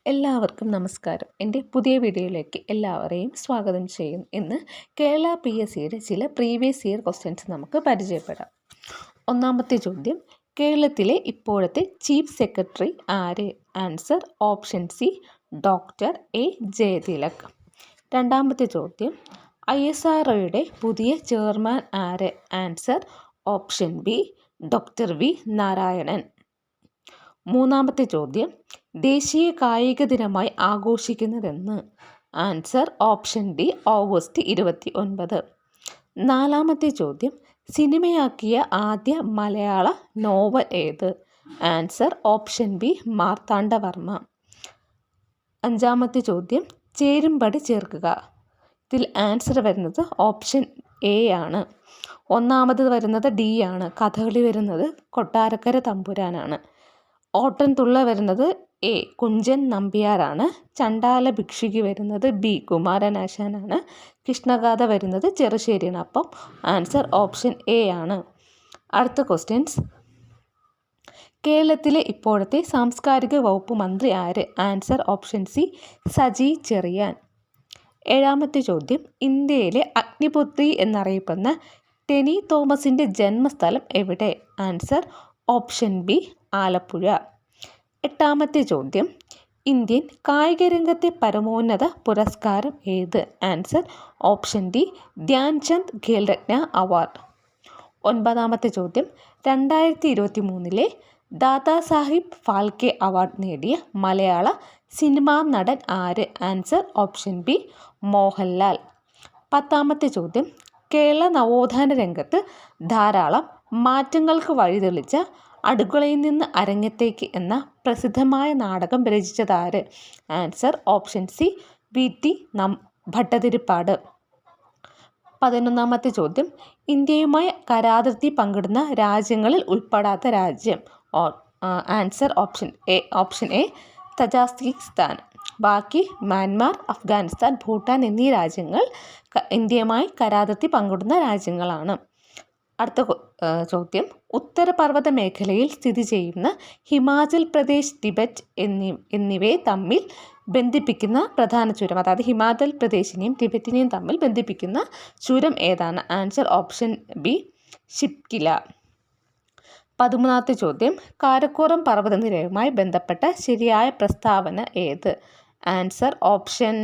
എല്ലാവർക്കും നമസ്കാരം. എൻ്റെ പുതിയ വീഡിയോയിലേക്ക് എല്ലാവരെയും സ്വാഗതം ചെയ്യുന്നു. ഇന്ന് കേരള PSCയുടെ ചില പ്രീവിയസ് ഇയർ ക്വസ്റ്റ്യൻസ് നമുക്ക് പരിചയപ്പെടാം. ഒന്നാമത്തെ ചോദ്യം, കേരളത്തിലെ ഇപ്പോഴത്തെ ചീഫ് സെക്രട്ടറി ആര്? Answer option C doctor A Jayathilak. രണ്ടാമത്തെ ചോദ്യം, ISROയുടെ പുതിയ ചെയർമാൻ ആര്? Answer option B doctor V Narayanan. മൂന്നാമത്തെ ചോദ്യം, ദേശീയ കായിക ദിനമായി ആഘോഷിക്കുന്നതെന്ന്? Answer option D August 29. നാലാമത്തെ ചോദ്യം, സിനിമയാക്കിയ ആദ്യ മലയാള നോവൽ ഏത്? Answer option B Marthandavarma. അഞ്ചാമത്തെ ചോദ്യം, ചേരുംപടി ചേർക്കുക. ഇതിൽ ആൻസർ വരുന്നത് ഓപ്ഷൻ എ ആണ്. ഒന്നാമത് വരുന്നത് ഡി ആണ്. കഥകളി വരുന്നത് കൊട്ടാരക്കര തമ്പുരാനാണ്. ഓട്ടൻതുള്ള വരുന്നത് എ കുഞ്ചൻ നമ്പ്യാരാണ്. ചണ്ടാല ഭിക്ഷുകി വരുന്നത് ബി കുമാരനാശാനാണ്. കൃഷ്ണഗാഥ വരുന്നത് ചെറുശ്ശേരിയാണ്. അപ്പം ആൻസർ ഓപ്ഷൻ എ ആണ്. അടുത്ത ക്വസ്റ്റ്യൻസ്, കേരളത്തിലെ ഇപ്പോഴത്തെ സാംസ്കാരിക വകുപ്പ് മന്ത്രി ആര്? Answer option C Saji Cheriyan. ഏഴാമത്തെ ചോദ്യം, ഇന്ത്യയിലെ അഗ്നിപുത്രി എന്നറിയപ്പെടുന്ന ടെനി തോമസിൻ്റെ ജന്മസ്ഥലം എവിടെ? Answer option B Alappuzha. എട്ടാമത്തെ ചോദ്യം, ഇന്ത്യൻ കായിക രംഗത്തെ പരമോന്നത പുരസ്കാരം ഏത്? Answer option D Dhyan Chand Khel Ratna award. ഒൻപതാമത്തെ ചോദ്യം, 2023 ദാദാസാഹിബ് ഫാൽക്കെ അവാർഡ് നേടിയ മലയാള സിനിമാ നടൻ ആര്? Answer option B Mohanlal. പത്താമത്തെ ചോദ്യം, കേരള നവോത്ഥാന രംഗത്ത് ധാരാളം മാറ്റങ്ങൾക്ക് വഴിതെളിച്ച അടുക്കളയിൽ നിന്ന് അരങ്ങത്തേക്ക് എന്ന പ്രസിദ്ധമായ നാടകം രചിച്ചതാര്? Answer option C VT Bhattathiripad. 11ാമത്തെ ചോദ്യം, ഇന്ത്യയുമായി കരാതിർത്തി പങ്കിടുന്ന രാജ്യങ്ങളിൽ ഉൾപ്പെടാത്ത രാജ്യം? Answer option A Tajikistan. ബാക്കി മ്യാൻമാർ, അഫ്ഗാനിസ്ഥാൻ, ഭൂട്ടാൻ എന്നീ രാജ്യങ്ങൾ ഇന്ത്യയുമായി കരാതിർത്തി പങ്കിടുന്ന രാജ്യങ്ങളാണ്. അടുത്ത ചോദ്യം, ഉത്തരപർവ്വത മേഖലയിൽ സ്ഥിതി ചെയ്യുന്ന ഹിമാചൽ പ്രദേശ്, ടിബറ്റ് എന്നിവയെ തമ്മിൽ ബന്ധിപ്പിക്കുന്ന പ്രധാന ചുരം, അതായത് ഹിമാചൽ പ്രദേശിനെയും ടിബറ്റിനെയും തമ്മിൽ ബന്ധിപ്പിക്കുന്ന ചുരം ഏതാണ്? Answer option B Shipki La. 13ാമത്തെ ചോദ്യം, കാരക്കോറം പർവ്വതനിരയുമായി ബന്ധപ്പെട്ട ശരിയായ പ്രസ്താവന ഏത്? ആൻസർ ഓപ്ഷൻ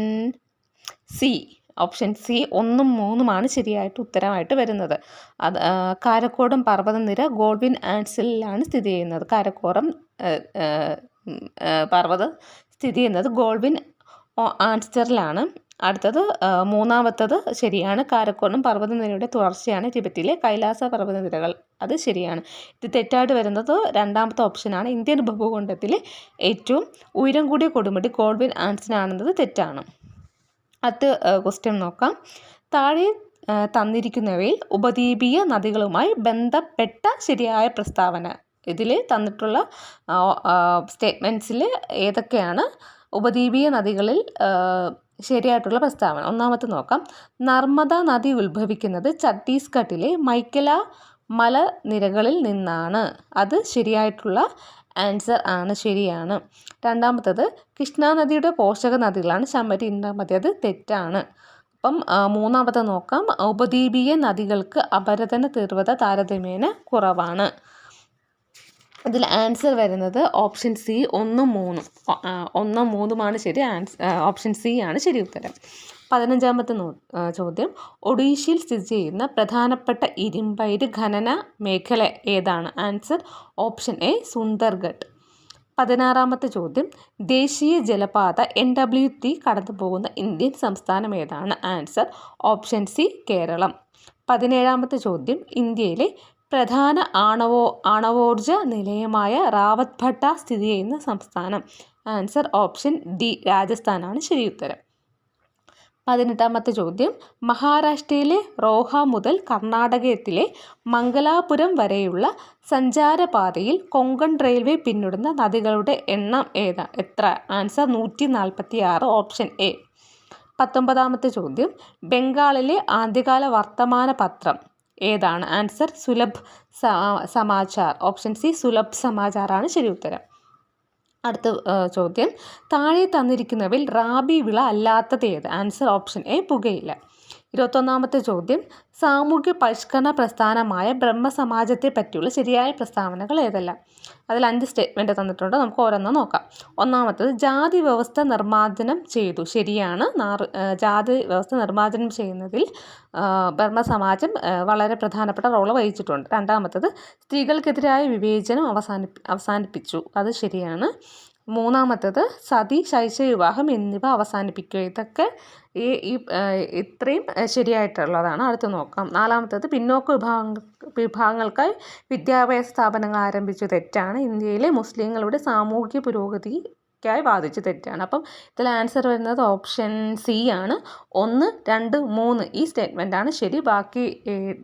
സി 1ഉം 3ഉമാണ് ശരിയായിട്ട് ഉത്തരമായിട്ട് വരുന്നത്. അത് കാരക്കോറം പർവ്വതനിര ഗോൾവിൻ ആൻസിലാണ് സ്ഥിതി ചെയ്യുന്നത്. കാരക്കോറം പർവ്വതം സ്ഥിതി ചെയ്യുന്നത് ഗോൾവിൻ ആൻസ്റ്ററിലാണ്. അടുത്തത് 3ാമത്തത് ശരിയാണ്. കാരക്കോറം പർവ്വതനിരയുടെ തുടർച്ചയാണ് ടിബറ്റിലെ കൈലാസ പർവ്വതനിരകൾ. അത് ശരിയാണ്. ഇത് തെറ്റായിട്ട് വരുന്നത് 2ാമത്തെ ഓപ്ഷനാണ്. ഇന്ത്യൻ ഉപഭൂഖണ്ഡത്തിലെ ഏറ്റവും ഉയരം കൂടിയ കൊടുമുടി ഗോൾവിൻ ആൻസിനാണെന്നത് തെറ്റാണ്. അടുത്ത ക്വസ്റ്റ്യൻ നോക്കാം. താഴെ തന്നിരിക്കുന്നവയിൽ ഉപദ്വീപീയ നദികളുമായി ബന്ധപ്പെട്ട ശരിയായ പ്രസ്താവന. ഇതിൽ തന്നിട്ടുള്ള സ്റ്റേറ്റ്മെൻറ്റ്സിൽ ഏതൊക്കെയാണ് ഉപദ്വീപീയ നദികളിൽ ശരിയായിട്ടുള്ള പ്രസ്താവന? ഒന്നാമത്തെ നോക്കാം. നർമ്മദ നദി ഉത്ഭവിക്കുന്നത് ഛത്തീസ്ഗഡിലെ മൈക്കല മലനിരകളിൽ നിന്നാണ്. അത് ശരിയായിട്ടുള്ള ആൻസർ ആണ്, ശരിയാണ്. രണ്ടാമത്തത്, കൃഷ്ണ നദിയുടെ പോഷക നദികളാണ് ശമരി, ഇന്ദ്രാവതി. അത് തെറ്റാണ്. അപ്പം 3ാമത്തെ നോക്കാം. ഉപദ്വീപീയ നദികൾക്ക് അപരദന തീവ്രത താരതമ്യേന കുറവാണ്. ഇതിൽ ആൻസർ വരുന്നത് ഓപ്ഷൻ സി 1ഉം 3ഉമാണ് ശരി. ഓപ്ഷൻ സി ആണ് ശരി ഉത്തരം. 15ാമത്തെ ചോദ്യം, ഒഡീഷയിൽ സ്ഥിതി ചെയ്യുന്ന പ്രധാനപ്പെട്ട ഇരുമ്പയിര് ഖനന മേഖല ഏതാണ്? Answer option A Sundargarh. 16ാമത്തെ ചോദ്യം, ദേശീയ ജലപാത NW3 കടന്നു പോകുന്ന ഇന്ത്യൻ സംസ്ഥാനം ഏതാണ്? Answer option C Kerala. 17ാമത്തെ ചോദ്യം, ഇന്ത്യയിലെ പ്രധാന ആണവോർജ നിലയമായ റാവത്ത്ഭട്ട സ്ഥിതി ചെയ്യുന്ന സംസ്ഥാനം? ആൻസർ ഓപ്ഷൻ ഡി രാജസ്ഥാനാണ് ശരി ഉത്തരം. 18ാമത്തെ ചോദ്യം, മഹാരാഷ്ട്രയിലെ റോഹ മുതൽ കർണാടകത്തിലെ മംഗലാപുരം വരെയുള്ള സഞ്ചാരപാതയിൽ കൊങ്കൺ റെയിൽവേ പിന്നിടുന്ന നദികളുടെ എണ്ണം എത്ര? ആൻസർ 146. Option A. 19ാമത്തെ ചോദ്യം, ബംഗാളിലെ ആദ്യകാല വർത്തമാന പത്രം ഏതാണ്? Answer Sulabh Samachar. Option C Sulabh സമാചാറാണ് ശരി ഉത്തരം. അടുത്ത ചോദ്യം, താഴെ തന്നിരിക്കുന്നവയിൽ റാബി വിള അല്ലാത്തത് ഏത്? ആൻസർ ഓപ്ഷൻ എ പുകയില. 21ാമത്തെ ചോദ്യം, സാമൂഹ്യ പരിഷ്കരണ പ്രസ്ഥാനമായ ബ്രഹ്മസമാജത്തെ പറ്റിയുള്ള ശരിയായ പ്രസ്താവനകൾ ഏതെല്ലാം? അതിൽ 5 സ്റ്റേറ്റ്മെൻറ്റ് തന്നിട്ടുണ്ട്. നമുക്ക് ഓരോന്ന് നോക്കാം. ഒന്നാമത്തത്, ജാതി വ്യവസ്ഥ നിർമ്മാർജ്ജനം ചെയ്തു. ശരിയാണ്. ജാതി വ്യവസ്ഥ നിർമ്മാർജ്ജനം ചെയ്യുന്നതിൽ ബ്രഹ്മസമാജം വളരെ പ്രധാനപ്പെട്ട റോള് വഹിച്ചിട്ടുണ്ട്. രണ്ടാമത്തത്, സ്ത്രീകൾക്കെതിരായ വിവേചനം അവസാനിപ്പിച്ചു. അത് ശരിയാണ്. മൂന്നാമത്തത്, സതി, ശൈശവിവാഹം എന്നിവ അവസാനിപ്പിക്കുക. ഇതൊക്കെ ഇത്രയും ശരിയായിട്ടുള്ളതാണ്. അടുത്ത് നോക്കാം. നാലാമത്തത്, പിന്നോക്ക വിഭാഗങ്ങൾക്കായി വിദ്യാഭ്യാസ സ്ഥാപനങ്ങൾ ആരംഭിച്ചു. തെറ്റാണ്. ഇന്ത്യയിലെ മുസ്ലിങ്ങളുടെ സാമൂഹിക പുരോഗതിക്കായി വാദിച്ചു. തെറ്റാണ്. അപ്പം ഇതിൽ ആൻസർ വരുന്നത് ഓപ്ഷൻ സി ആണ്. 1, 2, 3 ഈ സ്റ്റേറ്റ്മെൻറ്റാണ് ശരി. ബാക്കി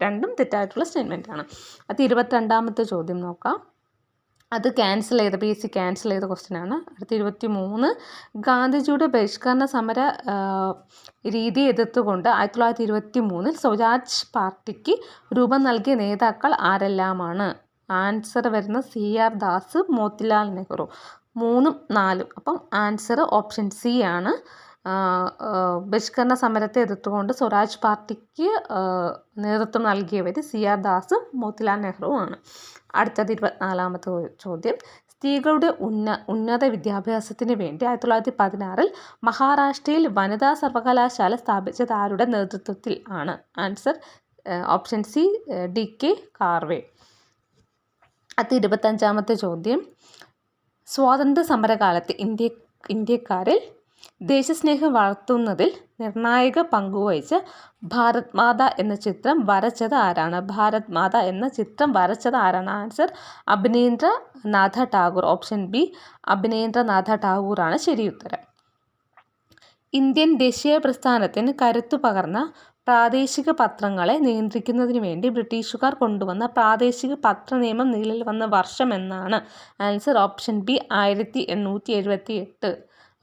രണ്ടും തെറ്റായിട്ടുള്ള സ്റ്റേറ്റ്മെൻറ്റാണ്. അത് 22ാമത്തെ ചോദ്യം നോക്കാം. അത് ക്യാൻസൽ ചെയ്ത PSC ക്യാൻസൽ ചെയ്ത ക്വസ്റ്റ്യനാണ്. അടുത്ത 23, ഗാന്ധിജിയുടെ ബഹിഷ്കരണ സമര രീതി എതിർത്തുകൊണ്ട് 1923 സ്വരാജ് പാർട്ടിക്ക് രൂപം നൽകിയ നേതാക്കൾ ആരെല്ലാമാണ്? ആൻസർ വരുന്ന CR ദാസ്, മോത്തിലാൽ നെഹ്റു. 3ഉം 4ഉം. അപ്പം ആൻസർ ഓപ്ഷൻ സി ആണ്. ബഹിഷ്കരണ സമരത്തെ എതിർത്തുകൊണ്ട് സ്വരാജ് പാർട്ടിക്ക് നേതൃത്വം നൽകിയവർ CR ദാസും മോത്തിലാൽ നെഹ്റുവുമാണ്. അടുത്തത് 24ാമത്തെ ചോദ്യം, സ്ത്രീകളുടെ ഉന്നത വിദ്യാഭ്യാസത്തിന് വേണ്ടി 1916 മഹാരാഷ്ട്രയിൽ വനിതാ സർവകലാശാല സ്ഥാപിച്ചത് ആരുടെ നേതൃത്വത്തിൽ ആണ്? Answer option C DK Karve. അത് 25ാമത്തെ ചോദ്യം, സ്വാതന്ത്ര്യ സമരകാലത്ത് ഇന്ത്യക്കാരിൽ ദേശസ്നേഹം വളർത്തുന്നതിൽ നിർണായക പങ്കുവഹിച്ച ഭാരത് മാത എന്ന ചിത്രം വരച്ചത് ആരാണ്? ഭാരത് മാത എന്ന ചിത്രം വരച്ചത് ആരാണ്? Answer Abanindranath Tagore. Option B Abanindranath ടാഗോറാണ് ശരി ഉത്തരം. ഇന്ത്യൻ ദേശീയ പ്രസ്ഥാനത്തിന് കരുത്തു പകർന്ന പ്രാദേശിക പത്രങ്ങളെ നിയന്ത്രിക്കുന്നതിന് വേണ്ടി ബ്രിട്ടീഷുകാർ കൊണ്ടുവന്ന പ്രാദേശിക പത്ര നിയമം നിലവിൽ വന്ന വർഷം എന്നാണ്? Answer option B 1878.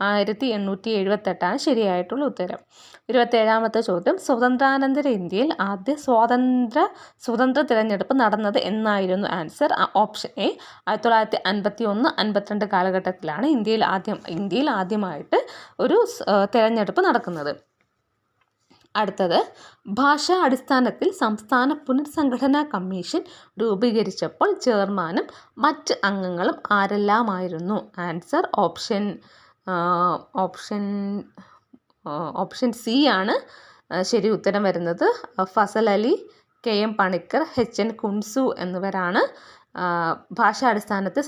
1878 ശരിയായിട്ടുള്ള ഉത്തരം. 27ാമത്തെ ചോദ്യം, സ്വതന്ത്രാനന്തര ഇന്ത്യയിൽ ആദ്യ സ്വതന്ത്ര തിരഞ്ഞെടുപ്പ് നടന്നത് എന്നായിരുന്നു? ആൻസർ ഓപ്ഷൻ എ 1951-52 കാലഘട്ടത്തിലാണ് ഇന്ത്യയിൽ ആദ്യമായിട്ട് ഒരു തിരഞ്ഞെടുപ്പ് നടക്കുന്നത്. അടുത്തത്, ഭാഷാ അടിസ്ഥാനത്തിൽ സംസ്ഥാന പുനർസംഘടനാ കമ്മീഷൻ രൂപീകരിച്ചപ്പോൾ ചെയർമാനും മറ്റ് അംഗങ്ങളും ആരെല്ലാമായിരുന്നു? ആൻസർ ഓപ്ഷൻ സി ആണ് ശരി ഉത്തരം വരുന്നത്. ഫസൽ അലി, KM പണിക്കർ, HN കുൻസു എന്നിവരാണ് ഭാഷാടിസ്ഥാനത്തിൽ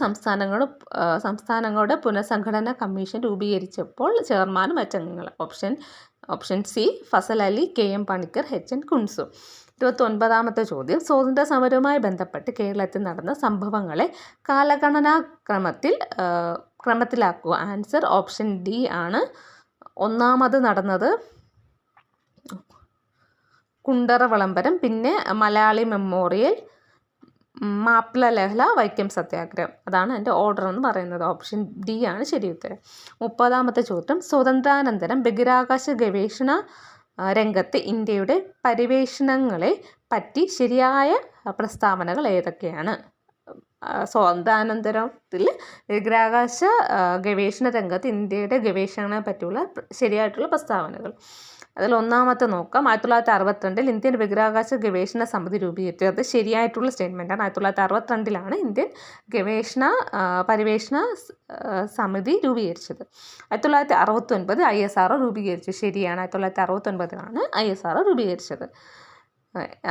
സംസ്ഥാനങ്ങളുടെ പുനഃസംഘടനാ കമ്മീഷൻ രൂപീകരിച്ചപ്പോൾ ചെയർമാനും മറ്റംഗങ്ങൾ. Option C Fazal Ali, KM Panikkar, HN Kunzru. 29ാമത്തെ ചോദ്യം, സ്വാതന്ത്ര്യ സമരവുമായി ബന്ധപ്പെട്ട് കേരളത്തിൽ നടന്ന സംഭവങ്ങളെ കാലഗണനാ ക്രമത്തിലാക്കുക. ആൻസർ ഓപ്ഷൻ ഡി ആണ്. ഒന്നാമത് നടന്നത് കുണ്ടറ വിളംബരം, പിന്നെ മലയാളി മെമ്മോറിയൽ, മാപ്പിള ലഹള, വൈക്കം സത്യാഗ്രഹം. അതാണ് എൻ്റെ ഓർഡർ എന്ന് പറയുന്നത്. ഓപ്ഷൻ ഡി ആണ് ശരി ഉത്തരം. 30ാമത്തെ ചോദ്യം, സ്വാതന്ത്ര്യാനന്തരം ബഹിരാകാശ ഗവേഷണ രംഗത്ത് ഇന്ത്യയുടെ പരിവേഷണങ്ങളെ പറ്റി ശരിയായ പ്രസ്താവനകൾ ഏതൊക്കെയാണ്? സ്വാതന്ത്ര്യാനന്തരത്തിൽ ബഹിരാകാശ ഗവേഷണ രംഗത്ത് ഇന്ത്യയുടെ ഗവേഷണങ്ങളെ പറ്റിയുള്ള ശരിയായിട്ടുള്ള പ്രസ്താവനകൾ. അതിൽ ഒന്നാമത്തെ നോക്കാം. 1962 ഇന്ത്യൻ ബഹിരാകാശ ഗവേഷണ സമിതി രൂപീകരിച്ചത്. അത് ശരിയായിട്ടുള്ള സ്റ്റേറ്റ്മെൻറ്റാണ്. 1962 ഇന്ത്യൻ പരിവേഷണ സമിതി രൂപീകരിച്ചത്. 1969 ISRO രൂപീകരിച്ചു. ശരിയാണ്. 1969 ISRO രൂപീകരിച്ചത്.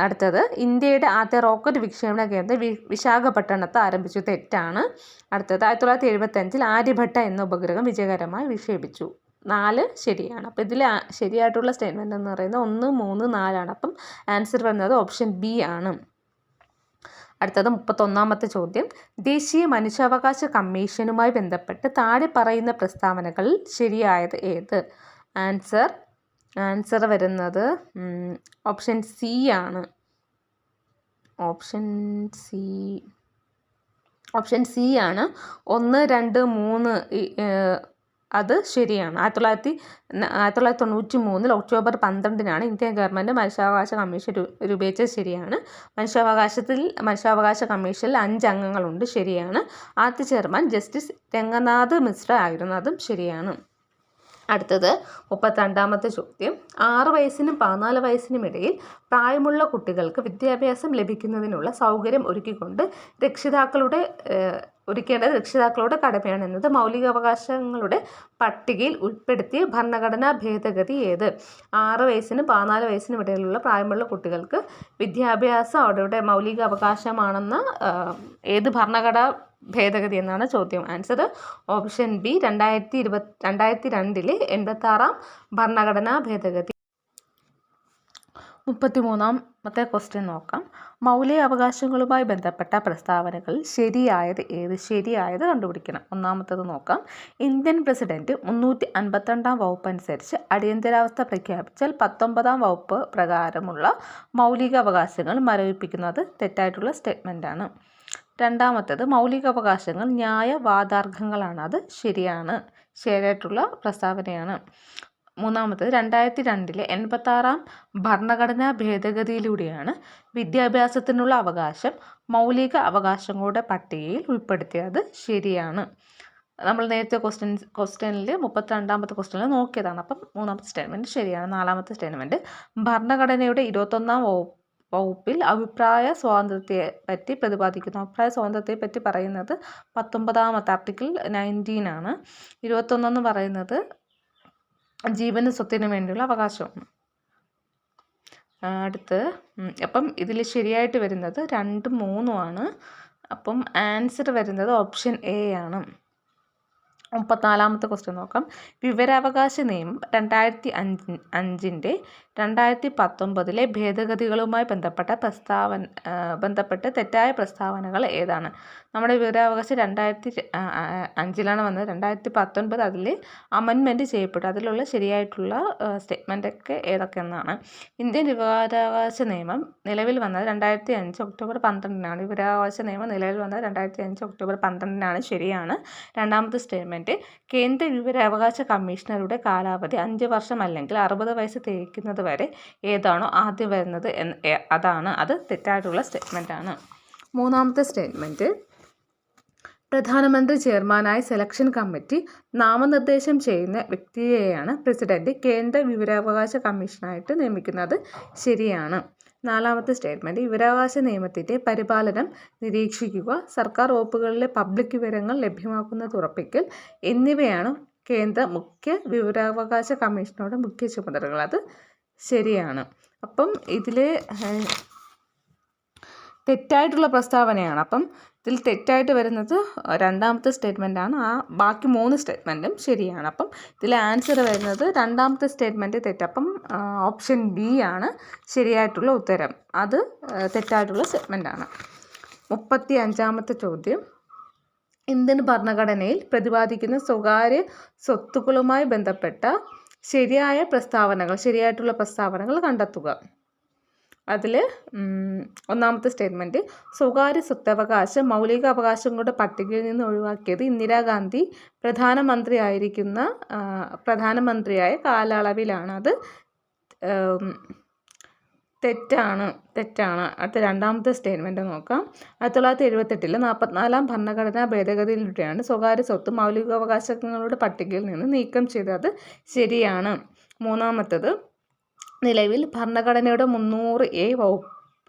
അടുത്തത്, ഇന്ത്യയുടെ ആദ്യ റോക്കറ്റ് വിക്ഷേപണ കേന്ദ്രം വിശാഖപട്ടണത്ത് ആരംഭിച്ചു. തെറ്റാണ്. അടുത്തത്, 1975 ആര്യഭട്ട എന്ന ഉപഗ്രഹം വിജയകരമായി വിക്ഷേപിച്ചു. 4 ശരിയാണ്. അപ്പോൾ ഇതിൽ ശരിയായിട്ടുള്ള സ്റ്റേറ്റ്മെൻറ്റ് എന്ന് പറയുന്നത് 1, 3, 4 അപ്പം ആൻസർ വരുന്നത് ഓപ്ഷൻ ബി ആണ്. അടുത്തത് 31ാമത്തെ ചോദ്യം, ദേശീയ മനുഷ്യാവകാശ കമ്മീഷനുമായി ബന്ധപ്പെട്ട് താഴെ പറയുന്ന പ്രസ്താവനകളിൽ ശരിയായത് ഏത്? ആൻസർ വരുന്നത് ഓപ്ഷൻ സി ആണ്. ഓപ്ഷൻ സി ആണ്. 1, 2, 3 അത് ശരിയാണ്. 1993 ഒക്ടോബർ 12 ഇന്ത്യൻ ഗവൺമെൻറ് മനുഷ്യാവകാശ കമ്മീഷൻ രൂപീകരിച്ചത് ശരിയാണ്. മനുഷ്യാവകാശ കമ്മീഷനിൽ 5 അംഗങ്ങളുണ്ട്, ശരിയാണ്. ആദ്യ ചെയർമാൻ ജസ്റ്റിസ് രംഗനാഥ് മിശ്ര ആയിരുന്നു, അതും ശരിയാണ്. അടുത്തത് 32ാമത്തെ ചോദ്യം. 6 വയസ്സിനും 14 വയസ്സിനും ഇടയിൽ പ്രായമുള്ള കുട്ടികൾക്ക് വിദ്യാഭ്യാസം ലഭിക്കുന്നതിനുള്ള സൗകര്യം ഒരുക്കേണ്ടത് രക്ഷിതാക്കളുടെ കടമയാണ് എന്നത് മൗലികാവകാശങ്ങളുടെ പട്ടികയിൽ ഉൾപ്പെടുത്തിയ ഭരണഘടനാ ഭേദഗതി ഏത്? 6 വയസ്സിനും 14 വയസ്സിനും ഇടയിലുള്ള പ്രായമുള്ള കുട്ടികൾക്ക് വിദ്യാഭ്യാസം അവരുടെ മൗലിക അവകാശമാണെന്ന ഏത് ഭരണഘടനാ ഭേദഗതി എന്നാണ് ചോദ്യം. ആൻസർ ഓപ്ഷൻ ബി 2002 86ാം ഭരണഘടനാ ഭേദഗതി. 33ാമത്തെ ക്വസ്റ്റ്യൻ നോക്കാം. മൗലിക അവകാശങ്ങളുമായി ബന്ധപ്പെട്ട പ്രസ്താവനകളിൽ ശരിയായത് ഏത്? ശരിയായത് കണ്ടുപിടിക്കണം. ഒന്നാമത്തത് നോക്കാം. ഇന്ത്യൻ പ്രസിഡന്റ് 352ാം വകുപ്പ് അനുസരിച്ച് അടിയന്തരാവസ്ഥ പ്രഖ്യാപിച്ചാൽ 19ാം വകുപ്പ് പ്രകാരമുള്ള മൗലിക അവകാശങ്ങൾ മരവിപ്പിക്കുന്നത് തെറ്റായിട്ടുള്ള സ്റ്റേറ്റ്മെൻറ്റാണ്. രണ്ടാമത്തേത് മൗലികാവകാശങ്ങൾ ന്യായവാദാർഹങ്ങളാണ്, അത് ശരിയായിട്ടുള്ള പ്രസ്താവനയാണ്. മൂന്നാമത്തേത് 2002 86ാം ഭരണഘടനാ ഭേദഗതിയിലൂടെയാണ് വിദ്യാഭ്യാസത്തിനുള്ള അവകാശം മൗലിക അവകാശങ്ങളുടെ പട്ടികയിൽ ഉൾപ്പെടുത്തിയത്, ശരിയാണ്. നമ്മൾ നേരത്തെ ക്വസ്റ്റ്യനിൽ 32ാമത്തെ ക്വസ്റ്റ്യനിൽ നോക്കിയതാണ്. അപ്പം മൂന്നാമത്തെ സ്റ്റേറ്റ്മെൻറ്റ് ശരിയാണ്. നാലാമത്തെ സ്റ്റേറ്റ്മെൻറ്റ് ഭരണഘടനയുടെ 21ാം വകുപ്പിൽ അഭിപ്രായ സ്വാതന്ത്ര്യത്തെപ്പറ്റി പ്രതിപാദിക്കുന്നു. അഭിപ്രായ സ്വാതന്ത്ര്യത്തെപ്പറ്റി പറയുന്നത് 19ാമത്തെ ആർട്ടിക്കിൾ 19 ആണ്. 21 പറയുന്നത് ജീവനും സ്വത്തിനും വേണ്ടിയുള്ള അവകാശമാണ്. അടുത്ത് അപ്പം ഇതിൽ ശരിയായിട്ട് വരുന്നത് 2, 3 ആണ്. അപ്പം ആൻസർ വരുന്നത് ഓപ്ഷൻ എ ആണ്. 34ാമത്തെ ക്വസ്റ്റ്യൻ നോക്കാം. വിവരാവകാശ നിയമം 2005 2019 ഭേദഗതികളുമായി ബന്ധപ്പെട്ട് തെറ്റായ പ്രസ്താവനകൾ ഏതാണ്? നമ്മുടെ വിവരാവകാശം 2005 വന്നത്. 2019 അതിൽ അമെൻമെൻറ്റ് ചെയ്യപ്പെട്ടു. അതിലുള്ള ശരിയായിട്ടുള്ള സ്റ്റേറ്റ്മെൻറ്റൊക്കെ ഏതൊക്കെയെന്നാണ്. ഇന്ത്യൻ വിവരാവകാശ നിയമം നിലവിൽ വന്നത് 2005 ഒക്ടോബർ 12 വിവരാവകാശ നിയമം നിലവിൽ വന്നത് 2005 ഒക്ടോബർ 12 ശരിയാണ്. രണ്ടാമത്തെ സ്റ്റേറ്റ്മെൻറ്റ് കേന്ദ്ര വിവരാവകാശ കമ്മീഷണറുടെ കാലാവധി 5 വർഷം അല്ലെങ്കിൽ 60 വയസ്സ് തികയ്ക്കുന്നത് വരെ ഏതാണോ ആദ്യം വരുന്നത് അത് തെറ്റായിട്ടുള്ള സ്റ്റേറ്റ്മെൻറ്റാണ്. മൂന്നാമത്തെ സ്റ്റേറ്റ്മെൻറ്റ് പ്രധാനമന്ത്രി ചെയർമാനായ സെലക്ഷൻ കമ്മിറ്റി നാമനിർദ്ദേശം ചെയ്യുന്ന വ്യക്തിയെയാണ് പ്രസിഡന്റ് കേന്ദ്ര വിവരാവകാശ കമ്മീഷനായിട്ട് നിയമിക്കുന്നത്, ശരിയാണ്. നാലാമത്തെ സ്റ്റേറ്റ്മെൻറ്റ് വിവരാവകാശ നിയമത്തിൻ്റെ പരിപാലനം നിരീക്ഷിക്കുക, സർക്കാർ വകുപ്പുകളിലെ പബ്ലിക് വിവരങ്ങൾ ലഭ്യമാക്കുന്നത് ഉറപ്പിക്കൽ എന്നിവയാണ് കേന്ദ്ര മുഖ്യ വിവരാവകാശ കമ്മീഷനുടെ മുഖ്യ ചുമതലകൾ, അത് ശരിയാണ്. അപ്പം ഇതിൽ തെറ്റായിട്ടുള്ള പ്രസ്താവനയാണ്. അപ്പം ഇതിൽ തെറ്റായിട്ട് വരുന്നത് രണ്ടാമത്തെ സ്റ്റേറ്റ്മെൻറ്റാണ്. ബാക്കി 3 സ്റ്റേറ്റ്മെൻറ്റും ശരിയാണ്. അപ്പം ഇതിൽ ആൻസർ വരുന്നത് രണ്ടാമത്തെ സ്റ്റേറ്റ്മെൻറ്റ് തെറ്റ്. അപ്പം ഓപ്ഷൻ ബി ആണ് ശരിയായിട്ടുള്ള ഉത്തരം. അത് തെറ്റായിട്ടുള്ള സ്റ്റേറ്റ്മെൻറ്റാണ്. 35ാമത്തെ ചോദ്യം. ഇന്ത്യൻ ഭരണഘടനയിൽ പ്രതിപാദിക്കുന്ന സ്വകാര്യ സ്വത്തുക്കളുമായി ബന്ധപ്പെട്ട ശരിയായിട്ടുള്ള പ്രസ്താവനകൾ കണ്ടെത്തുക. അതിൽ ഒന്നാമത്തെ സ്റ്റേറ്റ്മെൻറ്റ് സ്വകാര്യ സ്വത്തവകാശം മൗലിക അവകാശങ്ങളുടെ പട്ടികയിൽ നിന്ന് ഒഴിവാക്കിയത് ഇന്ദിരാഗാന്ധി പ്രധാനമന്ത്രിയായ കാലയളവിലാണ്, അത് തെറ്റാണ്. അടുത്ത രണ്ടാമത്തെ സ്റ്റേറ്റ്മെൻറ്റ് നോക്കാം. 1978 44ാം ഭരണഘടനാ ഭേദഗതിയിലൂടെയാണ് സ്വകാര്യ സ്വത്ത് മൗലികാവകാശങ്ങളുടെ പട്ടികയിൽ നിന്ന് നീക്കം ചെയ്തത്, ശരിയാണ്. മൂന്നാമത്തത് നിലവിൽ ഭരണഘടനയുടെ 300A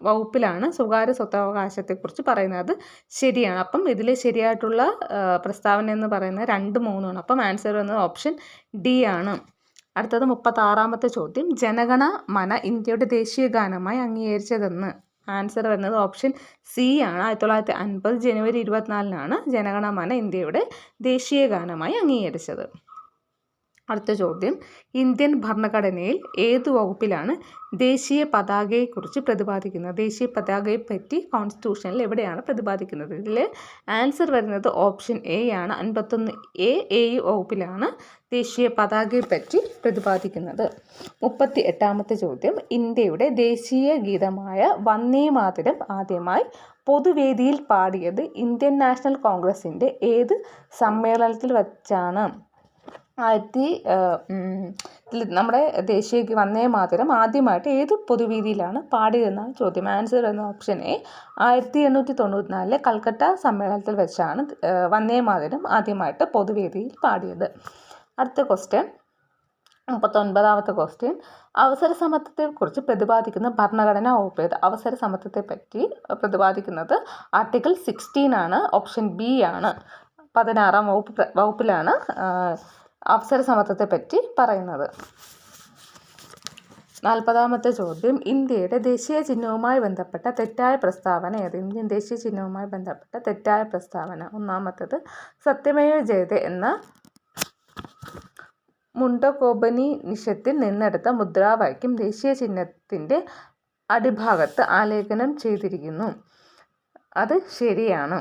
വകുപ്പിലാണ് സ്വകാര്യ സ്വത്തവകാശത്തെക്കുറിച്ച് പറയുന്നത്, ശരിയാണ്. അപ്പം ഇതിൽ ശരിയായിട്ടുള്ള പ്രസ്താവന എന്ന് പറയുന്നത് 2, 3 ആണ്. അപ്പം ആൻസർ വന്നത് ഓപ്ഷൻ ഡി ആണ്. അടുത്തത് 36ാമത്തെ ചോദ്യം. ജനഗണ മന ഇന്ത്യയുടെ ദേശീയ ഗാനമായി അംഗീകരിച്ചതെന്ന്. ആൻസർ വരുന്നത് ഓപ്ഷൻ സി ആണ്. 1950 ജനുവരി 24 ജനഗണ മന ഇന്ത്യയുടെ ദേശീയ ഗാനമായി അംഗീകരിച്ചത്. അടുത്ത ചോദ്യം. ഇന്ത്യൻ ഭരണഘടനയിൽ ഏതു വകുപ്പിലാണ് ദേശീയ പതാകയെക്കുറിച്ച് പ്രതിപാദിക്കുന്നത്? ദേശീയ പതാകയെപ്പറ്റി കോൺസ്റ്റിറ്റ്യൂഷനിൽ എവിടെയാണ് പ്രതിപാദിക്കുന്നത്? ഇതിൽ ആൻസർ വരുന്നത് ഓപ്ഷൻ എ ആണ്. 51A വകുപ്പിലാണ് ദേശീയ പതാകയെപ്പറ്റി പ്രതിപാദിക്കുന്നത്. 38ാമത്തെ ചോദ്യം. ഇന്ത്യയുടെ ദേശീയ ഗീതമായ വന്ദേ മാതരം ആദ്യമായി പൊതുവേദിയിൽ പാടിയത് ഇന്ത്യൻ നാഷണൽ കോൺഗ്രസിൻ്റെ ഏത് സമ്മേളനത്തിൽ വച്ചാണ്? നമ്മുടെ ദേശീയ വന്ദേ മാതരം ആദ്യമായിട്ട് ഏത് പൊതുവേദിയിലാണ് പാടിയതെന്നാണ് ചോദ്യം. ആൻസർ എന്ന ഓപ്ഷൻ എ 1894 കൽക്കട്ട സമ്മേളനത്തിൽ വെച്ചാണ് വന്ദേ മാതരം ആദ്യമായിട്ട് പൊതുവേദിയിൽ പാടിയത്. അടുത്ത ക്വസ്റ്റ്യൻ 39ാമത്തെ ക്വസ്റ്റ്യൻ, അവസര സമത്വത്തെക്കുറിച്ച് പ്രതിപാദിക്കുന്ന ഭരണഘടനാ വകുപ്പ് ഏത്? അവസര സമത്വത്തെ പറ്റി പ്രതിപാദിക്കുന്നത് ആർട്ടിക്കിൾ 16 ആണ്. ഓപ്ഷൻ ബി ആണ്. 16ാം വകുപ്പിലാണ് അവസര സമത്വത്തെ പറ്റി പറയുന്നത്. 40ാമത്തെ ചോദ്യം, ഇന്ത്യയുടെ ദേശീയ ചിഹ്നവുമായി ബന്ധപ്പെട്ട തെറ്റായ പ്രസ്താവന ഏത്? ഇന്ത്യൻ ദേശീയ ചിഹ്നവുമായി ബന്ധപ്പെട്ട തെറ്റായ പ്രസ്താവന. ഒന്നാമത്തേത് സത്യമേവ ജയതേ എന്ന മുണ്ടകോപനിഷത്തിൽ നിന്നെടുത്ത മുദ്രാവാക്യം ദേശീയ ചിഹ്നത്തിൻ്റെ അടിഭാഗത്ത് ആലേഖനം ചെയ്തിരിക്കുന്നു. അത് ശരിയാണ്.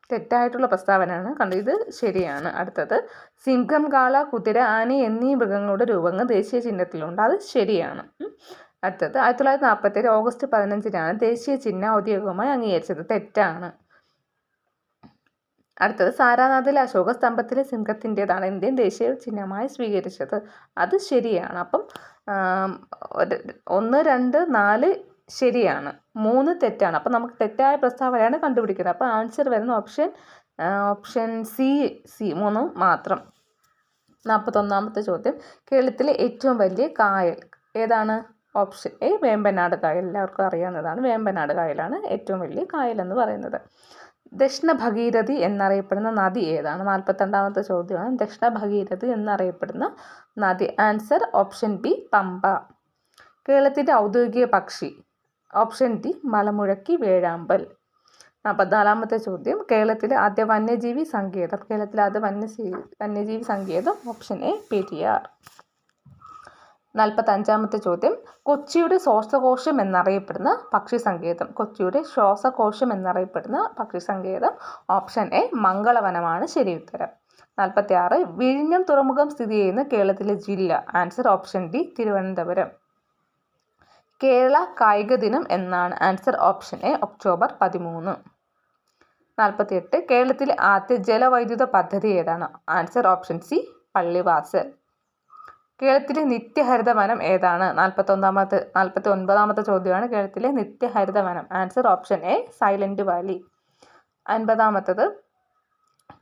തെറ്റായിട്ടുള്ള പ്രസ്താവനയാണ് ഇത് ശരിയാണ്. അടുത്തത് സിംഹം, കാള, കുതിര, ആന എന്നീ മൃഗങ്ങളുടെ രൂപങ്ങൾ ദേശീയ ചിഹ്നത്തിലുണ്ട്. അത് ശരിയാണ്. അടുത്തത് 1947 ഓഗസ്റ്റ് 15-നാണ് ദേശീയ ചിഹ്നം ഔദ്യോഗികമായി അംഗീകരിച്ചത്. തെറ്റാണ്. അടുത്തത് സാരാനാഥിലെ അശോക സ്തംഭത്തിലെ സിംഹത്തിൻ്റെതാണ് ഇന്ത്യൻ ദേശീയ ചിഹ്നമായി സ്വീകരിച്ചത്. അത് ശരിയാണ്. അപ്പം 1, 2, 4 ശരിയാണ്, 3 തെറ്റാണ്. അപ്പം നമുക്ക് തെറ്റായ പ്രസ്താവനയാണ് കണ്ടുപിടിക്കുന്നത്. അപ്പോൾ ആൻസർ വരുന്ന ഓപ്ഷൻ സി 3 മാത്രം. 41ാമത്തെ ചോദ്യം, കേരളത്തിലെ ഏറ്റവും വലിയ കായൽ ഏതാണ്? ഓപ്ഷൻ എ വേമ്പനാട് കായൽ. എല്ലാവർക്കും അറിയാവുന്നതാണ്. വേമ്പനാട് കായലാണ് ഏറ്റവും വലിയ കായൽ എന്ന് പറയുന്നത്. ദക്ഷിണ ഭഗീരഥി എന്നറിയപ്പെടുന്ന നദി ഏതാണ്? 42ാമത്തെ ചോദ്യമാണ്. ദക്ഷിണ ഭഗീരഥി എന്നറിയപ്പെടുന്ന നദി. Answer option B Pamba. കേരളത്തിൻ്റെ ഔദ്യോഗിക പക്ഷി. ഓപ്ഷൻ ഡി മലമുഴക്കി വേഴാമ്പൽ. 44ാമത്തെ ചോദ്യം, കേരളത്തിലെ ആദ്യ വന്യജീവി സങ്കേതം. കേരളത്തിലെ ആദ്യ വന്യജീവി സങ്കേതം. Option A Periyar. 45ാമത്തെ ചോദ്യം, കൊച്ചിയുടെ ശ്വാസകോശം എന്നറിയപ്പെടുന്ന പക്ഷി സങ്കേതം. കൊച്ചിയുടെ ശ്വാസകോശം എന്നറിയപ്പെടുന്ന പക്ഷി സങ്കേതം. ഓപ്ഷൻ എ മംഗളവനമാണ് ശരി ഉത്തരം. 46, വിഴിഞ്ഞം തുറമുഖം സ്ഥിതി ചെയ്യുന്ന കേരളത്തിലെ ജില്ല. Answer option D Thiruvananthapuram. Kerala കായിക ദിനം എന്നാണ്? Answer option A October 13. 48, കേരളത്തിലെ ആദ്യ ജലവൈദ്യുത പദ്ധതി ഏതാണ്? Answer option C Pallivasal. കേരളത്തിലെ നിത്യഹരിത വനം ഏതാണ്? 49ാമത്തെ ചോദ്യമാണ്. കേരളത്തിലെ നിത്യഹരിത വനം. Answer option A Silent Valley. 50ാമത്തത്,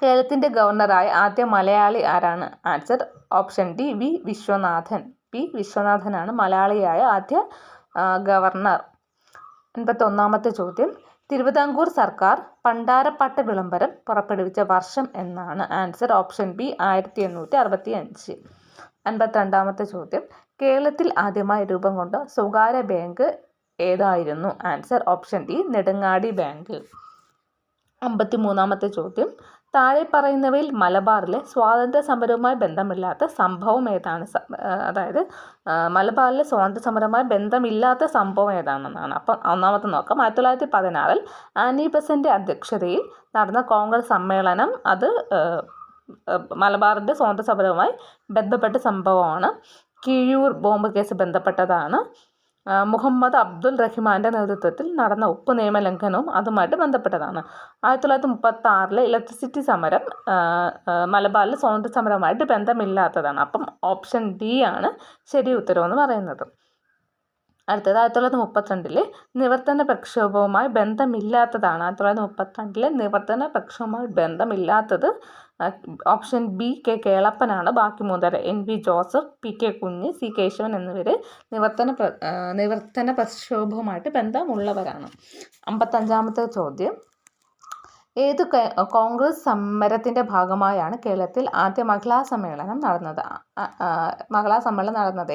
കേരളത്തിൻ്റെ ഗവർണറായ ആദ്യ മലയാളി ആരാണ്? Answer option D V Viswanathan. P വിശ്വനാഥനാണ് മലയാളിയായ ആദ്യ ഗവർണർ. 51ാമത്തെ ചോദ്യം, തിരുവിതാംകൂർ സർക്കാർ പണ്ടാരപ്പാട്ട വിളംബരം പുറപ്പെടുവിച്ച വർഷം എന്നാണ്? Answer option B 1865. 52ാമത്തെ ചോദ്യം, കേരളത്തിൽ ആദ്യമായി രൂപം കൊണ്ട സ്വകാര്യ ബാങ്ക് ഏതായിരുന്നു? Answer option D Nedungadi bank. 53ാമത്തെ ചോദ്യം, താഴെ പറയുന്നവയിൽ മലബാറിലെ സ്വാതന്ത്ര്യ സമരവുമായി ബന്ധമില്ലാത്ത സംഭവം ഏതാണ്? അതായത് മലബാറിലെ സ്വാതന്ത്ര്യ സമരവുമായി ബന്ധമില്ലാത്ത സംഭവം ഏതാണെന്നാണ്. അപ്പം ഒന്നാമത്തെ നോക്കാം. 1916 ആനി ബസന്റിന്റെ അധ്യക്ഷതയിൽ നടന്ന കോൺഗ്രസ് സമ്മേളനം. അത് മലബാറിൻ്റെ സ്വാതന്ത്ര്യ സമരവുമായി ബന്ധപ്പെട്ട സംഭവമാണ്. കിഴിയൂർ ബോംബ് കേസ് ബന്ധപ്പെട്ടതാണ്. മുഹമ്മദ് അബ്ദുൽ റഹ്മാൻ്റെ നേതൃത്വത്തിൽ നടന്ന ഉപ്പ് നിയമ ലംഘനവും അതുമായിട്ട് ബന്ധപ്പെട്ടതാണ്. 1936 ഇലക്ട്രിസിറ്റി സമരം മലബാറിലെ സ്വാതന്ത്ര്യ സമരവുമായിട്ട് ബന്ധമില്ലാത്തതാണ്. അപ്പം ഓപ്ഷൻ ഡി ആണ് ശരി ഉത്തരവെന്ന് പറയുന്നത്. അടുത്തത് 1932 നിവർത്തന പ്രക്ഷോഭവുമായി ബന്ധമില്ലാത്തതാണ്. 1932 നിവർത്തന പ്രക്ഷോഭവുമായി ബന്ധമില്ലാത്തത് ഓപ്ഷൻ ബി കെ കേളപ്പനാണ്. ബാക്കി 3 N V Joseph, P K Kunju, C Kesavan എന്നിവർ നിവർത്തന പ്രക്ഷോഭവുമായിട്ട് ബന്ധമുള്ളവരാണ്. 55ാമത്തെ ചോദ്യം, ഏത് കോൺഗ്രസ് സമരത്തിൻ്റെ ഭാഗമായാണ് കേരളത്തിൽ ആദ്യ മഹിളാ സമ്മേളനം നടന്നത്?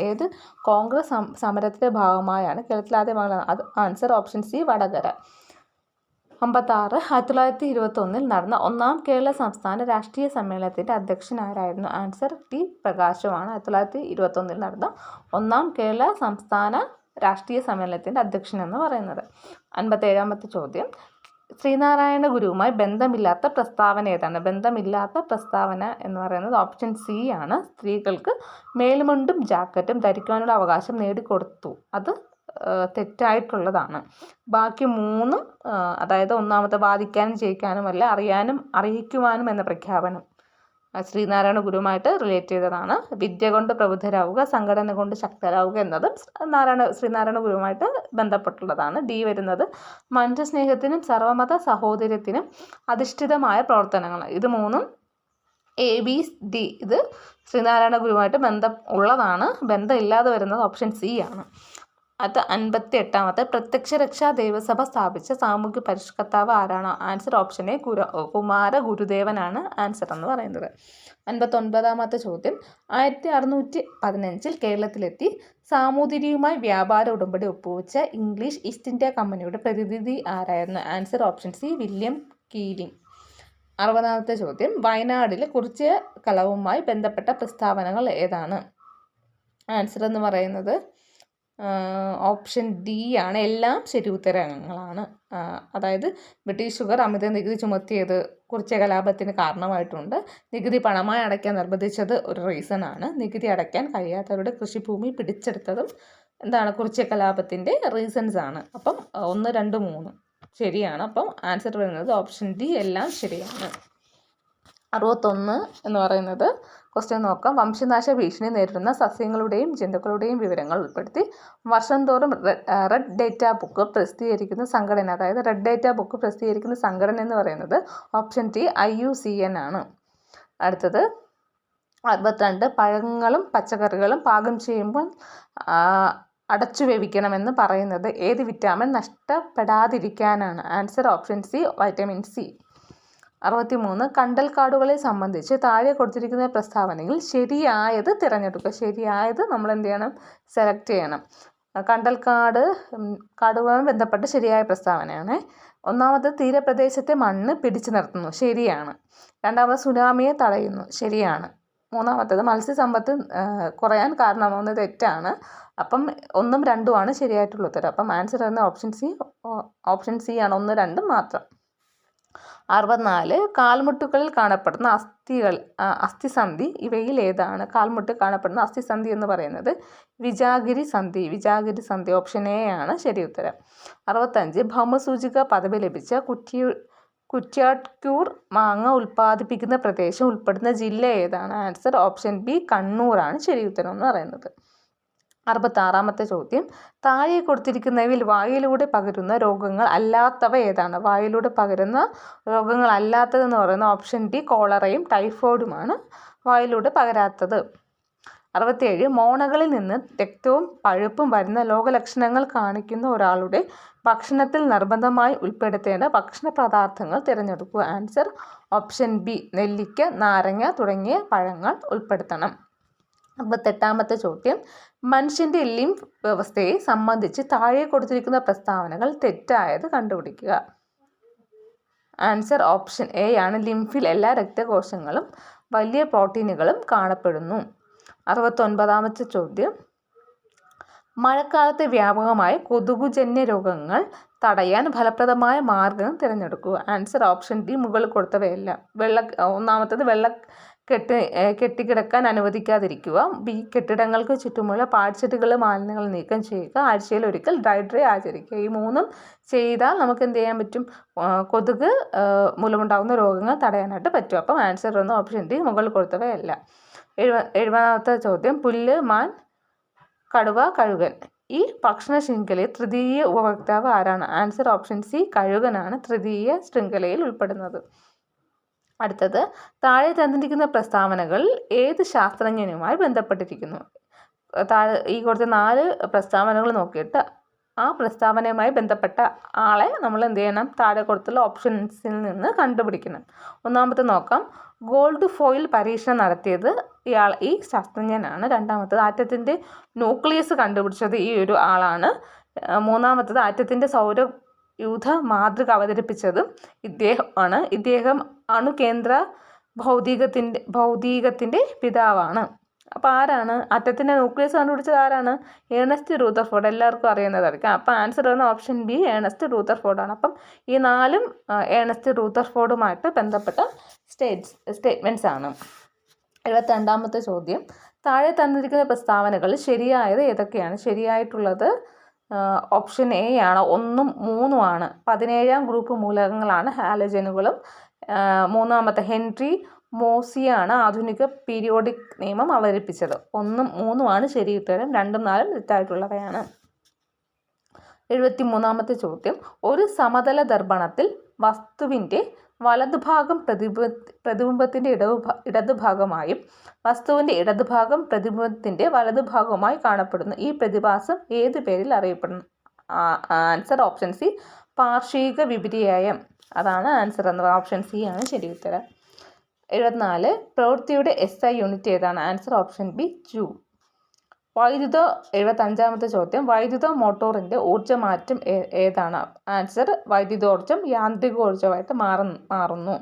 ഏത് കോൺഗ്രസ് സമരത്തിൻ്റെ ഭാഗമായാണ് കേരളത്തിൽ ആദ്യ മഹിളാ? Answer option C Vadakara. 56, 1921 നടന്ന 1-ാം കേരള സംസ്ഥാന രാഷ്ട്രീയ സമ്മേളനത്തിൻ്റെ അധ്യക്ഷൻ ആരായിരുന്നു? ആൻസർ ടി പ്രകാശമാണ്. 1921 നടന്ന 1-ാം കേരള സംസ്ഥാന രാഷ്ട്രീയ സമ്മേളനത്തിൻ്റെ അധ്യക്ഷൻ എന്ന് പറയുന്നത്. 57ാമത്തെ ചോദ്യം, ശ്രീനാരായണ ഗുരുവുമായി ബന്ധമില്ലാത്ത പ്രസ്താവന ഏതാണ്? ബന്ധമില്ലാത്ത പ്രസ്താവന എന്ന് പറയുന്നത് ഓപ്ഷൻ സി ആണ്. സ്ത്രീകൾക്ക് മേൽമുണ്ടും ജാക്കറ്റും ധരിക്കാനുള്ള അവകാശം നേടിക്കൊടുത്തു. അത് തെറ്റായിട്ടുള്ളതാണ്. ബാക്കി 3 അതായത് ഒന്നാമത്തെ വാദിക്കാനും ജയിക്കാനുമല്ല അറിയാനും അറിയിക്കുവാനും എന്ന പ്രഖ്യാപനം. ശ്രീനാരായണ ഗുരുവുമായിട്ട് റിലേറ്റ് ചെയ്തതാണ്. വിദ്യ കൊണ്ട് പ്രബുദ്ധരാവുക, സംഘടന കൊണ്ട് ശക്തരാവുക എന്നതും ശ്രീനാരായണ ഗുരുവുമായിട്ട് ബന്ധപ്പെട്ടുള്ളതാണ്. ഡി വരുന്നത് മനുഷ്യസ്നേഹത്തിനും സർവമത സഹോദര്യത്തിനും അധിഷ്ഠിതമായ പ്രവർത്തനങ്ങൾ. ഇത് മൂന്നും A, B, D ഇത് ശ്രീനാരായണ ഗുരുവുമായിട്ട് ബന്ധം ഉള്ളതാണ്. ബന്ധമില്ലാതെ വരുന്നത് ഓപ്ഷൻ സി ആണ്. അത് 58ാമത്തെ പ്രത്യക്ഷ രക്ഷാ ദേവസഭ സ്ഥാപിച്ച സാമൂഹ്യ പരിഷ്കർത്താവ് ആരാണ്? ആൻസർ ഓപ്ഷൻ എ കുമാര ഗുരുദേവനാണ് ആൻസർ എന്ന് പറയുന്നത്. 59ാമത്തെ ചോദ്യം 1615 കേരളത്തിലെത്തി സാമൂതിരിയുമായി വ്യാപാര ഉടമ്പടി ഒപ്പുവെച്ച ഇംഗ്ലീഷ് ഈസ്റ്റ് ഇന്ത്യ കമ്പനിയുടെ പ്രതിനിധി ആരായിരുന്നു? Answer option C William Keeling. 60ാമത്തെ ചോദ്യം വയനാട്ടിലെ കുറിച്യ കലവുമായി ബന്ധപ്പെട്ട പ്രസ്താവനകൾ ഏതാണ്? ആൻസർ എന്ന് പറയുന്നത് ഓപ്ഷൻ ഡി ആണ്. എല്ലാം ശരി ഉത്തരങ്ങളാണ്. അതായത് ബ്രിട്ടീഷുകാർ അമിത നികുതി ചുമത്തിയത് കുറിച്യ കലാപത്തിന് കാരണമായിട്ടുണ്ട്. നികുതി പണമായി അടയ്ക്കാൻ നിർബന്ധിച്ചത് ഒരു റീസൺ ആണ്. നികുതി അടയ്ക്കാൻ കഴിയാത്തവരുടെ കൃഷിഭൂമി പിടിച്ചെടുത്തതും എന്താണ്? കുറിച്യ കലാപത്തിൻ്റെ റീസൺസ് ആണ്. അപ്പം 1, 2, 3 ശരിയാണ്. അപ്പം ആൻസർ വരുന്നത് ഓപ്ഷൻ ഡി എല്ലാം ശരിയാണ്. 61 എന്ന് പറയുന്നത് ക്വസ്റ്റ്യൻ നോക്കാം. വംശനാശ ഭീഷണി നേരിടുന്ന സസ്യങ്ങളുടെയും ജന്തുക്കളുടെയും വിവരങ്ങൾ ഉൾപ്പെടുത്തി വർഷം തോറും റെഡ് ഡേറ്റ ബുക്ക് പ്രസിദ്ധീകരിക്കുന്ന സംഘടന, അതായത് റെഡ് ഡേറ്റ ബുക്ക് പ്രസിദ്ധീകരിക്കുന്ന സംഘടന എന്ന് പറയുന്നത് ഓപ്ഷൻ ടി IUCN ആണ്. അടുത്തത് 62 പഴങ്ങളും പച്ചക്കറികളും പാകം ചെയ്യുമ്പോൾ അടച്ചു വേവിക്കണമെന്ന് പറയുന്നത് ഏത് വിറ്റാമിൻ നഷ്ടപ്പെടാതിരിക്കാനാണ്? Answer option C vitamin C. 63 കണ്ടൽക്കാടുകളെ സംബന്ധിച്ച് താഴെ കൊടുത്തിരിക്കുന്ന പ്രസ്താവനയിൽ ശരിയായത് തിരഞ്ഞെടുക്കുക. ശരിയായത് നമ്മൾ എന്ത് ചെയ്യണം? സെലക്ട് ചെയ്യണം. കാടുകളുമായി ബന്ധപ്പെട്ട് ശരിയായ പ്രസ്താവനയാണ്. ഒന്നാമത് തീരപ്രദേശത്തെ മണ്ണ് പിടിച്ചു നിർത്തുന്നു, ശരിയാണ്. രണ്ടാമത് സുനാമിയെ തടയുന്നു, ശരിയാണ്. മൂന്നാമത്തത് മത്സ്യസമ്പത്ത് കുറയാൻ കാരണമാവുന്നത് തെറ്റാണ്. അപ്പം 1ഉം 2ഉം ആണ് ശരിയായിട്ടുള്ള ഉത്തരം. അപ്പം ആൻസർ വരുന്ന ഓപ്ഷൻ സി ആണ്. 1, 2 മാത്രം. 64 കാൽമുട്ടുകളിൽ കാണപ്പെടുന്ന അസ്ഥിസന്ധി ഇവയിൽ ഏതാണ്? കാൽമുട്ടിൽ കാണപ്പെടുന്ന അസ്ഥിസന്ധി എന്ന് പറയുന്നത് വിജാഗിരി സന്ധി ഓപ്ഷൻ എ ആണ് ശരി ഉത്തരം. 65 ഭൗമസൂചിക പദവി ലഭിച്ച കുറ്റ്യാട്ടൂർ മാങ്ങ ഉൽപ്പാദിപ്പിക്കുന്ന പ്രദേശം ഉൾപ്പെടുന്ന ജില്ല ഏതാണ്? ആൻസർ ഓപ്ഷൻ ബി കണ്ണൂറാണ് ശരി ഉത്തരം എന്ന് പറയുന്നത്. 66ാമത്തെ ചോദ്യം താഴെ കൊടുത്തിരിക്കുന്നവയിൽ വായുവിലൂടെ പകരുന്ന രോഗങ്ങൾ അല്ലാത്തവ ഏതാണ്? വായുവിലൂടെ പകരുന്ന രോഗങ്ങൾ അല്ലാത്തതെന്ന് പറയുന്ന ഓപ്ഷൻ ഡി കോളറയും ടൈഫോയിഡുമാണ് വായുവിലൂടെ പകരാത്തത്. 67 മോണകളിൽ നിന്ന് രക്തവും പഴുപ്പും വരുന്ന രോഗലക്ഷണങ്ങൾ കാണിക്കുന്ന ഒരാളുടെ ഭക്ഷണത്തിൽ നിർബന്ധമായി ഉൾപ്പെടുത്തേണ്ട ഭക്ഷണ പദാർത്ഥങ്ങൾ തിരഞ്ഞെടുക്കുക. ആൻസർ ഓപ്ഷൻ ബി നെല്ലിക്ക, നാരങ്ങ തുടങ്ങിയ പഴങ്ങൾ ഉൾപ്പെടുത്തണം. 68ാമത്തെ ചോദ്യം മനുഷ്യൻ്റെ ലിംഫ് വ്യവസ്ഥയെ സംബന്ധിച്ച് താഴെ കൊടുത്തിരിക്കുന്ന പ്രസ്താവനകൾ തെറ്റായത് കണ്ടുപിടിക്കുക. ആൻസർ ഓപ്ഷൻ എ ആണ്. ലിംഫിൽ എല്ലാ രക്തകോശങ്ങളും വലിയ പ്രോട്ടീനുകളും കാണപ്പെടുന്നു. 69ാമത്തെ ചോദ്യം മഴക്കാലത്ത് വ്യാപകമായ കൊതുകുജന്യ രോഗങ്ങൾ തടയാൻ ഫലപ്രദമായ മാർഗം തിരഞ്ഞെടുക്കുക. ആൻസർ ഓപ്ഷൻ ഡി മുകളിൽ കൊടുത്തവയെല്ലാം. ഒന്നാമത്തത് കെട്ടിക്കിടക്കാൻ അനുവദിക്കാതിരിക്കുക. ബി കെട്ടിടങ്ങൾക്ക് ചുറ്റുമുള്ള പാഴ്ചെടികൾ മാലിന്യങ്ങൾ നീക്കം ചെയ്യുക. ആഴ്ചയിൽ ഒരിക്കൽ ഡ്രൈ ആചരിക്കുക. ഈ 3ഉം ചെയ്താൽ നമുക്ക് എന്ത് ചെയ്യാൻ പറ്റും? കൊതുക് മൂലമുണ്ടാകുന്ന രോഗങ്ങൾ തടയാനായിട്ട് പറ്റും. അപ്പം ആൻസർ വന്ന് ഓപ്ഷൻ ഡി മുകളിൽ കൊടുത്തവയല്ല. 70ാമത്തെ ചോദ്യം പുല്ല്, മാൻ, കടുവ, കഴുകൻ ഈ ഭക്ഷണ ശൃംഖലയിൽ തൃതീയ ഉപഭോക്താവ് ആരാണ്? ആൻസർ ഓപ്ഷൻ സി കഴുകനാണ് തൃതീയ ശൃംഖലയിൽ ഉൾപ്പെടുന്നത്. അടുത്തത് താഴെ തന്നിരിക്കുന്ന പ്രസ്താവനകൾ ഏത് ശാസ്ത്രജ്ഞനുമായി ബന്ധപ്പെട്ടിരിക്കുന്നു? ഈ കൊടുത്ത 4 പ്രസ്താവനകൾ നോക്കിയിട്ട് ആ പ്രസ്താവനയുമായി ബന്ധപ്പെട്ട ആളെ നമ്മൾ എന്ത് ചെയ്യണം? താഴെ കൊടുത്തുള്ള ഓപ്ഷൻസിൽ നിന്ന് കണ്ടുപിടിക്കണം. ഒന്നാമത്തെ നോക്കാം. ഗോൾഡ് ഫോയിൽ പരീക്ഷണം നടത്തിയത് ഈ ശാസ്ത്രജ്ഞനാണ്. രണ്ടാമത്തത് ആറ്റത്തിൻ്റെ ന്യൂക്ലിയസ് കണ്ടുപിടിച്ചത് ഈ ഒരു ആളാണ്. മൂന്നാമത്തത് ആറ്റത്തിൻ്റെ സൗരയൂഥ മാതൃക അവതരിപ്പിച്ചതും ഇദ്ദേഹമാണ്. ഇദ്ദേഹം അണുകേന്ദ്ര ഭൗതികത്തിൻ്റെ പിതാവാണ്. അപ്പോൾ ആരാണ് ആറ്റത്തിൻ്റെ ന്യൂക്ലിയസ് കണ്ടുപിടിച്ചത്? ആരാണ്? Ernest Rutherford. എല്ലാവർക്കും അറിയുന്നതായിരിക്കും. അപ്പോൾ ആൻസർ വരുന്ന ഓപ്ഷൻ ബി ഏണസ്റ്റ് റൂദർഫോർഡാണ്. അപ്പം ഈ 4ഉം ഏണസ്റ്റ് റൂദർഫോർഡുമായിട്ട് ബന്ധപ്പെട്ട സ്റ്റേറ്റ്മെൻറ്റ്സ് ആണ്. 72ാമത്തെ ചോദ്യം താഴെ തന്നിരിക്കുന്ന പ്രസ്താവനകളിൽ ശരിയായത് ഏതൊക്കെയാണ്? ശരിയായിട്ടുള്ളത് ഓപ്ഷൻ എ ആണ്. 1ഉം 3ഉം ആണ്. 17ാം ഗ്രൂപ്പ് മൂലകങ്ങളാണ് ഹാലജനുകളും. മൂന്നാമത്തെ ഹെൻറി മോസിയാണ് ആധുനിക പീരിയോഡിക് നിയമം അവതരിപ്പിച്ചത്. 1ഉം 3ഉമാണ് ശരി ഉത്തരം. 2ഉം 4ഉം തെറ്റായിട്ടുള്ളവയാണ്. 73-ാമത്തെ ചോദ്യം. ഒരു സമതല ദർപ്പണത്തിൽ വസ്തുവിൻ്റെ വലതുഭാഗം പ്രതിബിംബത്തിൻ്റെ ഇടതുഭാഗമായും വസ്തുവിൻ്റെ ഇടതുഭാഗം പ്രതിബിംബത്തിൻ്റെ വലതുഭാഗവുമായി കാണപ്പെടുന്നു. ഈ പ്രതിഭാസം ഏത് പേരിൽ അറിയപ്പെടുന്നു? ആൻസർ ഓപ്ഷൻ സി, പാർശ്വിക വിപര്യായം. അതാണ് ആൻസർ എന്ന് പറയുന്നത്. ഓപ്ഷൻ സി ആണ് ശരി ഉത്തരം. 74. പ്രവൃത്തിയുടെ SI യൂണിറ്റ് ഏതാണ്? Answer option B, joule. 75-ാമത്തെ ചോദ്യം. വൈദ്യുത മോട്ടോറിൻ്റെ ഊർജ്ജമാറ്റം ഏതാണ്? ആൻസർ വൈദ്യുതോർജ്ജം യാന്ത്രികോർജ്ജമായിട്ട് മാറുന്നു.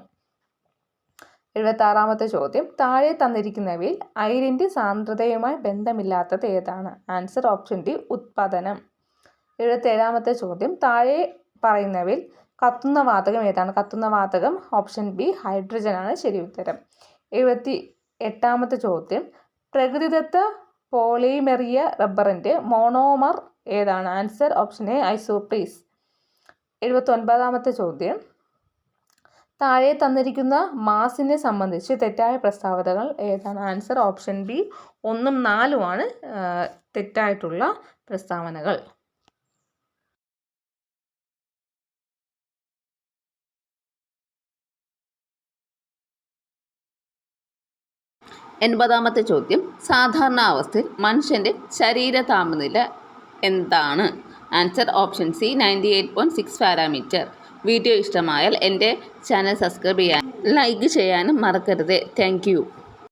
76-ാമത്തെ ചോദ്യം. താഴെ തന്നിരിക്കുന്നവയിൽ അയിരിൻ്റെ സാന്ദ്രതയുമായി ബന്ധമില്ലാത്തത് ഏതാണ്? ആൻസർ ഓപ്ഷൻ ഡി, ഉത്പാദനം. 77-ാമത്തെ ചോദ്യം. താഴെ പറയുന്നവയിൽ കത്തുന്ന വാതകം ഏതാണ്? കത്തുന്ന വാതകം ഓപ്ഷൻ ബി, ഹൈഡ്രജൻ ആണ് ശരി ഉത്തരം. 78-ാമത്തെ ചോദ്യം. പ്രകൃതിദത്ത പോളിമെറിയ റബ്ബറിൻ്റെ മോണോമർ ഏതാണ്? Answer option A, isoprene. 79-ാമത്തെ ചോദ്യം. താഴെ തന്നിരിക്കുന്ന മാസിനെ സംബന്ധിച്ച് തെറ്റായ പ്രസ്താവനകൾ ഏതാണ്? ആൻസർ ഓപ്ഷൻ ബി, 1ഉം 4ഉമാണ് തെറ്റായിട്ടുള്ള പ്രസ്താവനകൾ. 80-ാമത്തെ ചോദ്യം. സാധാരണ അവസ്ഥയിൽ മനുഷ്യൻ്റെ ശരീര താപനില എന്താണ്? Answer option C, 98.6 parameter. Video ഇഷ്ടമായാൽ എൻ്റെ ചാനൽ സബ്സ്ക്രൈബ് ചെയ്യാനും ലൈക്ക് ചെയ്യാനും മറക്കരുത്. Thank you.